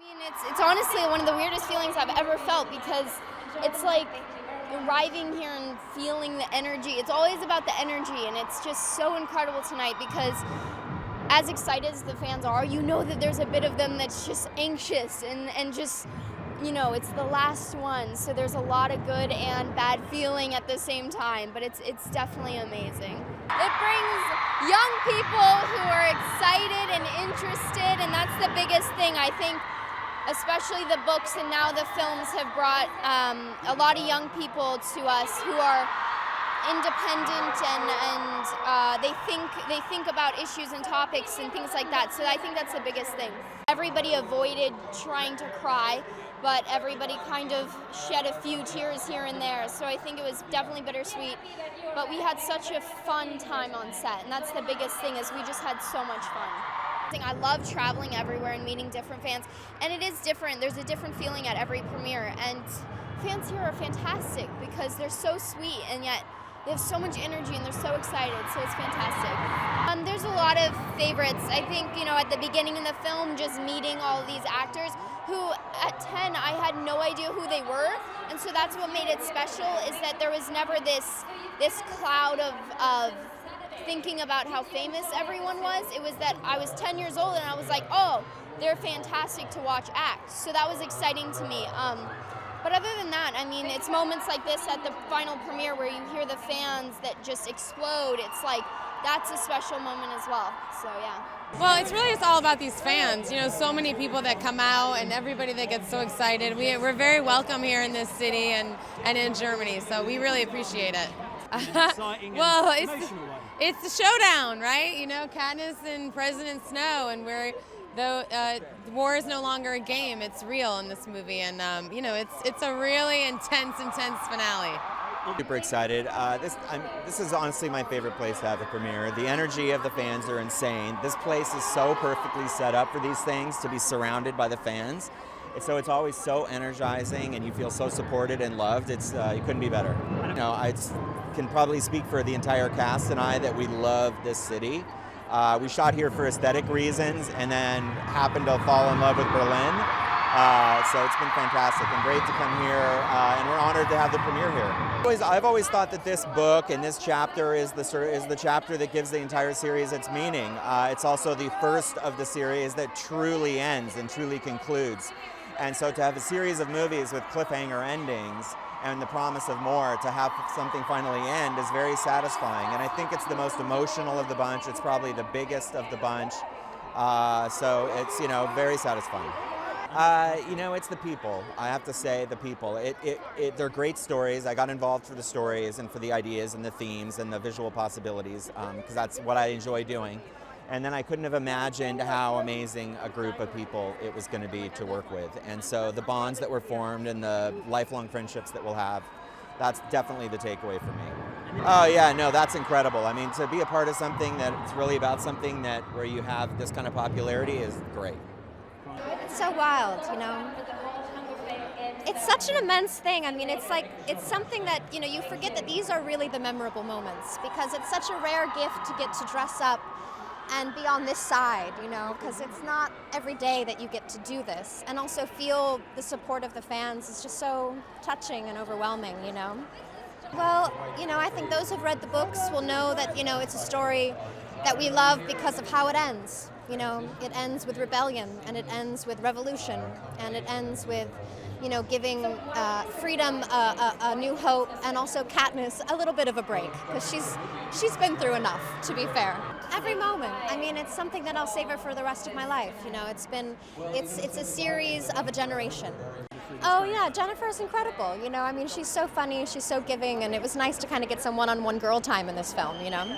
mean, it's honestly one of the weirdest feelings I've ever felt, because it's like arriving here and feeling the energy. It's always about the energy, and it's just so incredible tonight because as excited as the fans are, you know that there's a bit of them that's just anxious and just, you know, it's the last one. So there's a lot of good and bad feeling at the same time, but it's definitely amazing. It brings young people who are excited and interested, and that's the biggest thing. I think especially the books and now the films have brought a lot of young people to us who are independent and they think about issues and topics and things like that. So I think that's the biggest thing. Everybody avoided trying to cry, but everybody kind of shed a few tears here and there. So I think it was definitely bittersweet. But we had such a fun time on set, and that's the biggest thing, is we just had so much fun. I love traveling everywhere and meeting different fans, and it is different. There's a different feeling at every premiere, and fans here are fantastic because they're so sweet, and yet they have so much energy and they're so excited, so it's fantastic. There's a lot of favorites. I think, you know, at the beginning of the film, just meeting all of these actors who at 10 I had no idea who they were, and so that's what made it special, is that there was never this cloud of thinking about how famous everyone was. It was that I was 10 years old and I was like, oh, they're fantastic to watch act. So that was exciting to me. But other than that, I mean, it's moments like this at the final premiere where you hear the fans that just explode. It's like, that's a special moment as well. So yeah. Well, it's all about these fans. You know, so many people that come out and everybody that gets so excited. We're very welcome here in this city and in Germany, so we really appreciate it. Well, it's the showdown, right? You know, Katniss and President Snow, and the war is no longer a game; it's real in this movie, and you know, it's a really intense finale. Super excited. This is honestly my favorite place to have a premiere. The energy of the fans are insane. This place is so perfectly set up for these things, to be surrounded by the fans. So it's always so energizing, and you feel so supported and loved. It's you couldn't be better. You know, I can probably speak for the entire cast and I that we love this city. We shot here for aesthetic reasons, and then happened to fall in love with Berlin. So it's been fantastic and great to come here, and we're honored to have the premiere here. I've always thought that this book and this chapter is the chapter that gives the entire series its meaning. It's also the first of the series that truly ends and truly concludes. And so to have a series of movies with cliffhanger endings and the promise of more, to have something finally end, is very satisfying. And I think it's the most emotional of the bunch. It's probably the biggest of the bunch. So it's, you know, very satisfying. You know, it's the people. I have to say, the people. They're great stories. I got involved for the stories and for the ideas and the themes and the visual possibilities, because that's what I enjoy doing. And then I couldn't have imagined how amazing a group of people it was going to be to work with. And so the bonds that were formed and the lifelong friendships that we'll have, that's definitely the takeaway for me. Oh yeah, no, that's incredible. I mean, to be a part of something that's really about something where you have this kind of popularity is great. It's so wild, you know. It's such an immense thing. I mean, it's something that, you know, you forget that these are really the memorable moments, because it's such a rare gift to get to dress up and be on this side, you know, because it's not every day that you get to do this. And also feel the support of the fans is just so touching and overwhelming, you know. Well, you know, I think those who've read the books will know that, you know, it's a story that we love because of how it ends. You know, it ends with rebellion, and it ends with revolution, and it ends with, you know, giving freedom a new hope, and also Katniss a little bit of a break, because she's been through enough, to be fair. Every moment. I mean, it's something that I'll savor for the rest of my life. You know, it's a series of a generation. Oh yeah, Jennifer's incredible. You know, I mean, she's so funny, she's so giving, and it was nice to kind of get some one-on-one girl time in this film. You know,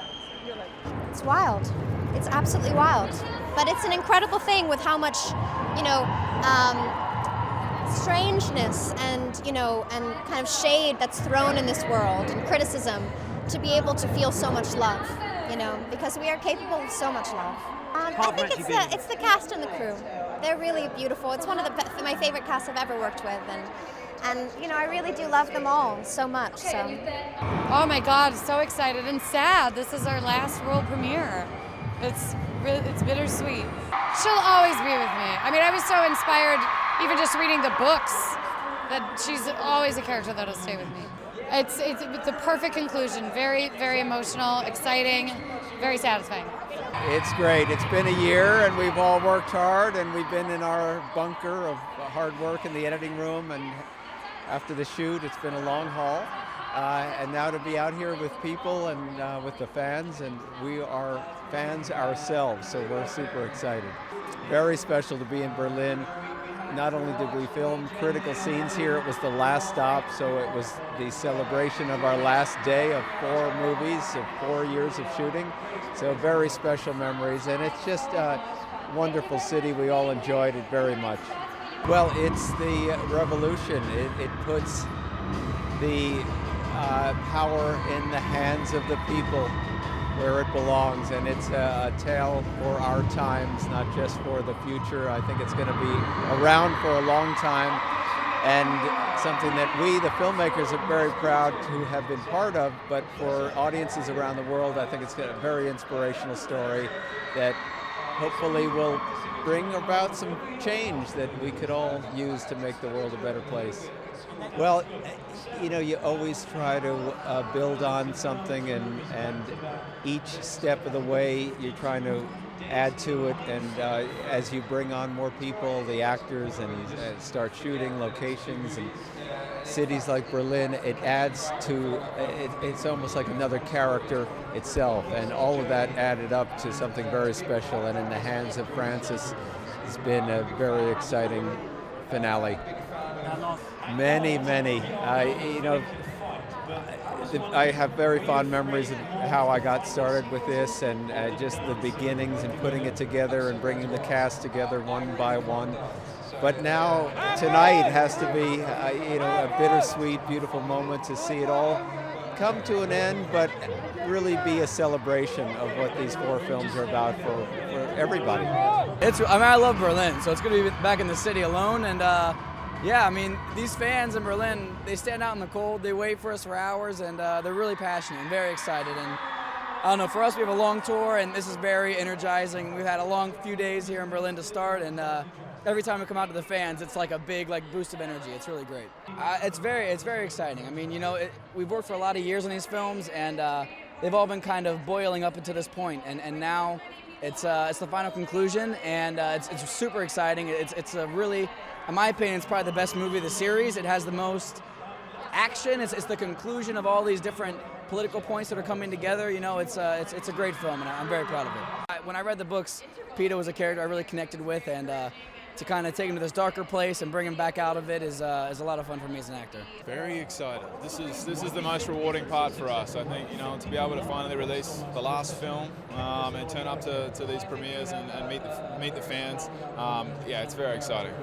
it's wild. It's absolutely wild. But it's an incredible thing with how much, you know, strangeness and, you know, and kind of shade that's thrown in this world, and criticism, to be able to feel so much love, you know, because we are capable of so much love. I think it's the cast and the crew. They're really beautiful. It's one of my favorite casts I've ever worked with, and you know, I really do love them all so much. So. Oh my God, so excited and sad. This is our last world premiere. It's bittersweet. She'll always be with me. I mean, I was so inspired even just reading the books, that she's always a character that'll stay with me. It's a perfect conclusion. Very, very emotional, exciting, very satisfying. It's great. It's been a year, and we've all worked hard, and we've been in our bunker of hard work in the editing room, and after the shoot, it's been a long haul. And now to be out here with people and with the fans, and we are fans ourselves, so we're super excited. Very special to be in Berlin. Not only did we film critical scenes here, it was the last stop, so it was the celebration of our last day of 4 movies, of 4 years of shooting. So very special memories, and it's just a wonderful city. We all enjoyed it very much. Well, it's the revolution. It puts the power in the hands of the people where it belongs, and it's a tale for our times, not just for the future. I think it's going to be around for a long time, and something that we, the filmmakers, are very proud to have been part of, but for audiences around the world, I think it's a very inspirational story that hopefully will bring about some change that we could all use to make the world a better place. Well, you know, you always try to build on something, and each step of the way you're trying to add to it, and as you bring on more people, the actors, and start shooting locations and cities like Berlin, it adds to, it's almost like another character itself, and all of that added up to something very special, and in the hands of Francis, it's been a very exciting finale. Many. I have very fond memories of how I got started with this, and just the beginnings and putting it together and bringing the cast together one by one. But now, tonight has to be, a bittersweet, beautiful moment to see it all come to an end, but really be a celebration of what these 4 films are about for everybody. I love Berlin, so it's going to be back in the city alone, and yeah, I mean, these fans in Berlin, they stand out in the cold, they wait for us for hours, and they're really passionate and very excited. And I don't know, for us, we have a long tour, and this is very energizing. We've had a long few days here in Berlin to start, and every time we come out to the fans, it's like a big boost of energy. It's really great. It's very exciting. I mean, we've worked for a lot of years on these films, and they've all been kind of boiling up until this point, and now it's the final conclusion, and it's super exciting. It's a really, in my opinion, it's probably the best movie of the series. It has the most action. It's the conclusion of all these different political points that are coming together. It's a great film, and I'm very proud of it. When I read the books, Peter was a character I really connected with, and to kind of take him to this darker place and bring him back out of it is a lot of fun for me as an actor. Very excited. This is the most rewarding part for us. I think, to be able to finally release the last film and turn up to these premieres and meet the fans. Yeah, it's very exciting.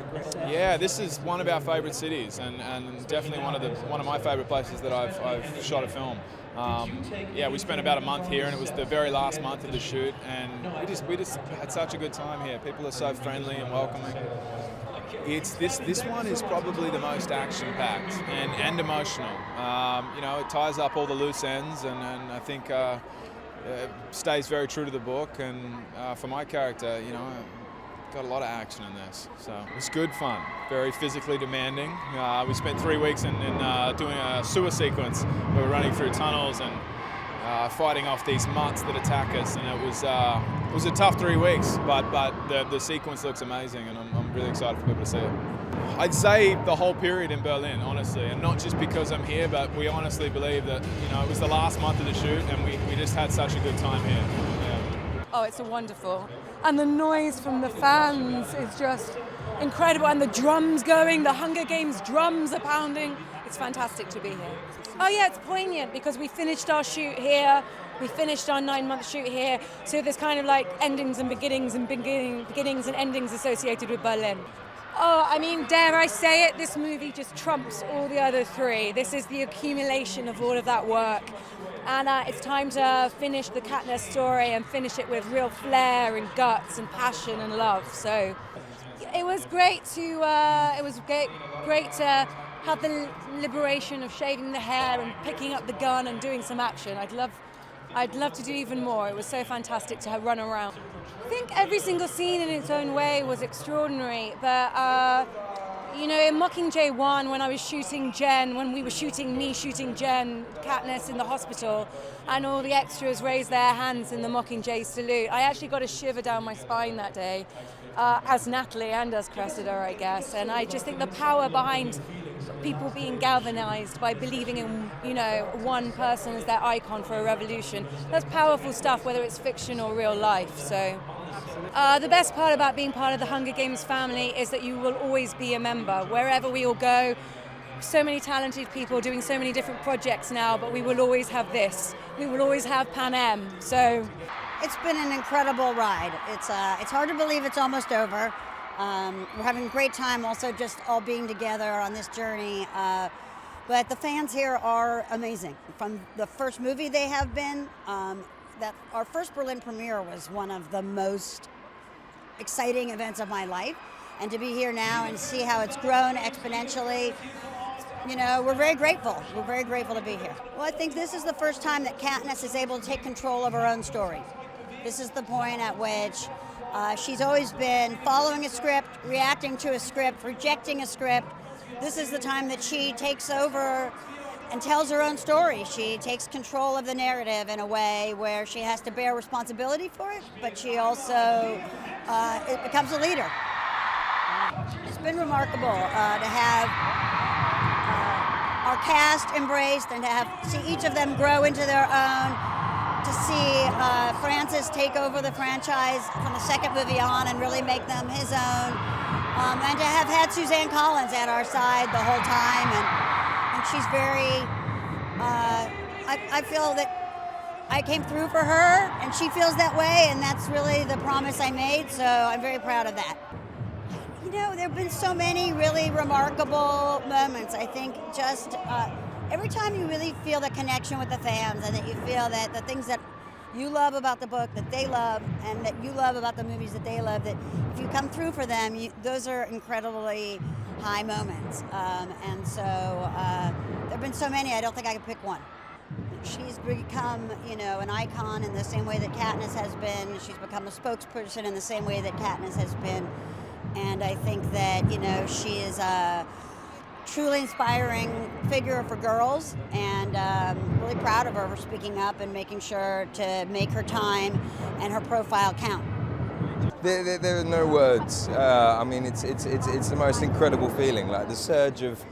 Yeah, this is one of our favourite cities, and definitely one of my favourite places that I've shot a film. Yeah, we spent about a month here, and it was the very last month of the shoot, and we just had such a good time here. People are so friendly and welcoming. This one is probably the most action-packed and emotional. It ties up all the loose ends, and I think stays very true to the book. And for my character, got a lot of action in this, so it's good fun. Very physically demanding. We spent 3 weeks in doing a sewer sequence. We were running through tunnels and fighting off these mutts that attack us, and it was a tough 3 weeks. But the sequence looks amazing, and I'm really excited for people to see it. I'd say the whole period in Berlin, honestly, and not just because I'm here, but we honestly believe that it was the last month of the shoot, and we just had such a good time here. Yeah. Oh, it's wonderful. And the noise from the fans is just incredible. And the drums going, the Hunger Games drums are pounding. It's fantastic to be here. Oh yeah, it's poignant because we finished our shoot here. We finished our 9-month shoot here. So there's kind of like endings and beginnings and beginnings and endings associated with Berlin. Oh, I mean, dare I say it, this movie just trumps all the other 3. This is the accumulation of all of that work. And it's time to finish the Katniss story and finish it with real flair and guts and passion and love. So it was great to have the liberation of shaving the hair and picking up the gun and doing some action. I'd love to do even more. It was so fantastic to run around. I think every single scene in its own way was extraordinary, but You know, in Mockingjay 1, when I was shooting Jen, when we were shooting Jen, Katniss in the hospital, and all the extras raised their hands in the Mockingjay salute, I actually got a shiver down my spine that day, as Natalie and as Cressida, I guess. And I just think the power behind people being galvanized by believing in, you know, one person as their icon for a revolution, that's powerful stuff, whether it's fiction or real life. So the best part about being part of the Hunger Games family is that you will always be a member wherever we all go. So many talented people doing so many different projects now, but we will always have this. We will always have Pan Am. So it's been an incredible ride. It's hard to believe it's almost over. We're having a great time also just all being together on this journey. But the fans here are amazing. From the first movie they have been, that our first Berlin premiere was one of the most exciting events of my life. And to be here now and see how it's grown exponentially, you know, we're very grateful. We're very grateful to be here. Well, I think this is the first time that Katniss is able to take control of her own story. This is the point at which she's always been following a script, reacting to a script, rejecting a script. This is the time that she takes over and tells her own story. She takes control of the narrative in a way where she has to bear responsibility for it, but she also it becomes a leader. It's been remarkable to have our cast embraced and to see each of them grow into their own, to see Francis take over the franchise from the second movie on and really make them his own, and to have had Suzanne Collins at our side the whole time. And she's very, I feel that I came through for her and she feels that way, and that's really the promise I made, so I'm very proud of that. You know, there have been so many really remarkable moments. I think just every time you really feel the connection with the fans and that you feel that the things that you love about the book that they love and that you love about the movies that they love, that if you come through for them, those are incredibly high moments. And so there have been so many, I don't think I could pick one. She's become, you know, an icon in the same way that Katniss has been. She's become a spokesperson in the same way that Katniss has been. And I think that, you know, she is a truly inspiring figure for girls, and really proud of her for speaking up and making sure to make her time and her profile count. There are no words. I mean, it's the most incredible feeling, like the surge of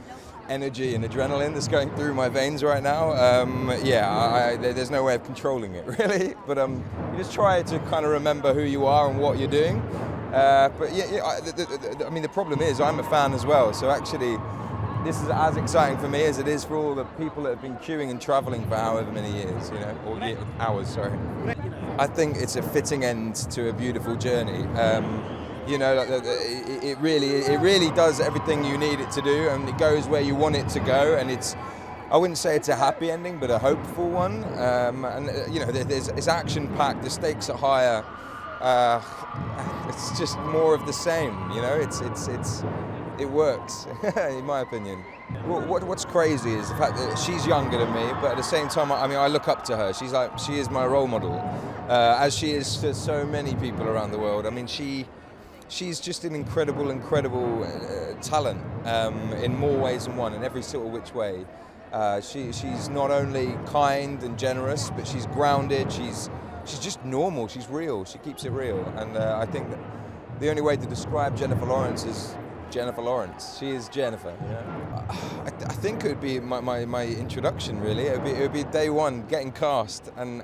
energy and adrenaline that's going through my veins right now. There's no way of controlling it, really. But you just try to kind of remember who you are and what you're doing. I mean, the problem is I'm a fan as well, so actually this is as exciting for me as it is for all the people that have been queuing and traveling for however many years, you know, or hours, sorry. I think it's a fitting end to a beautiful journey. You know, it really does everything you need it to do, and it goes where you want it to go, and I wouldn't say it's a happy ending, but a hopeful one. You know, it's action-packed, the stakes are higher. It's just more of the same, you know. It works, in my opinion. What's crazy is the fact that she's younger than me, but at the same time, I mean, I look up to her. She is my role model, as she is to so many people around the world. I mean, she's just an incredible talent in more ways than one, in every sort of which way. She's not only kind and generous, but she's grounded. She's just normal. She's real. She keeps it real, and I think that the only way to describe Jennifer Lawrence is Jennifer Lawrence. She is Jennifer. Yeah. I think it would be my introduction, really. It would be day one, getting cast and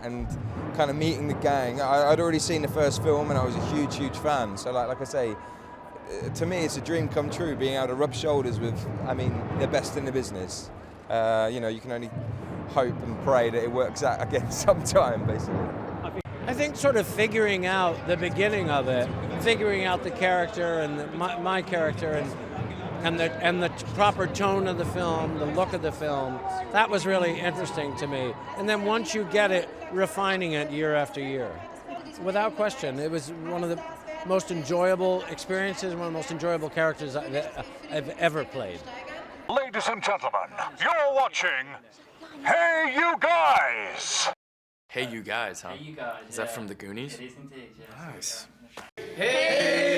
kind of meeting the gang. I'd already seen the first film and I was a huge fan. So like I say, to me it's a dream come true, being able to rub shoulders with, I mean, the best in the business. You know, you can only hope and pray that it works out again sometime, basically. I think sort of figuring out the beginning of it, figuring out the character and my character and the proper tone of the film, the look of the film, that was really interesting to me. And then once you get it, refining it year after year. Without question, it was one of the most enjoyable experiences, one of the most enjoyable characters I've ever played. Ladies and gentlemen, you're watching Hey You Guys! Hey You Guys, huh? Hey You Guys. Is that from the Goonies? It is indeed, yes. Nice. Hey!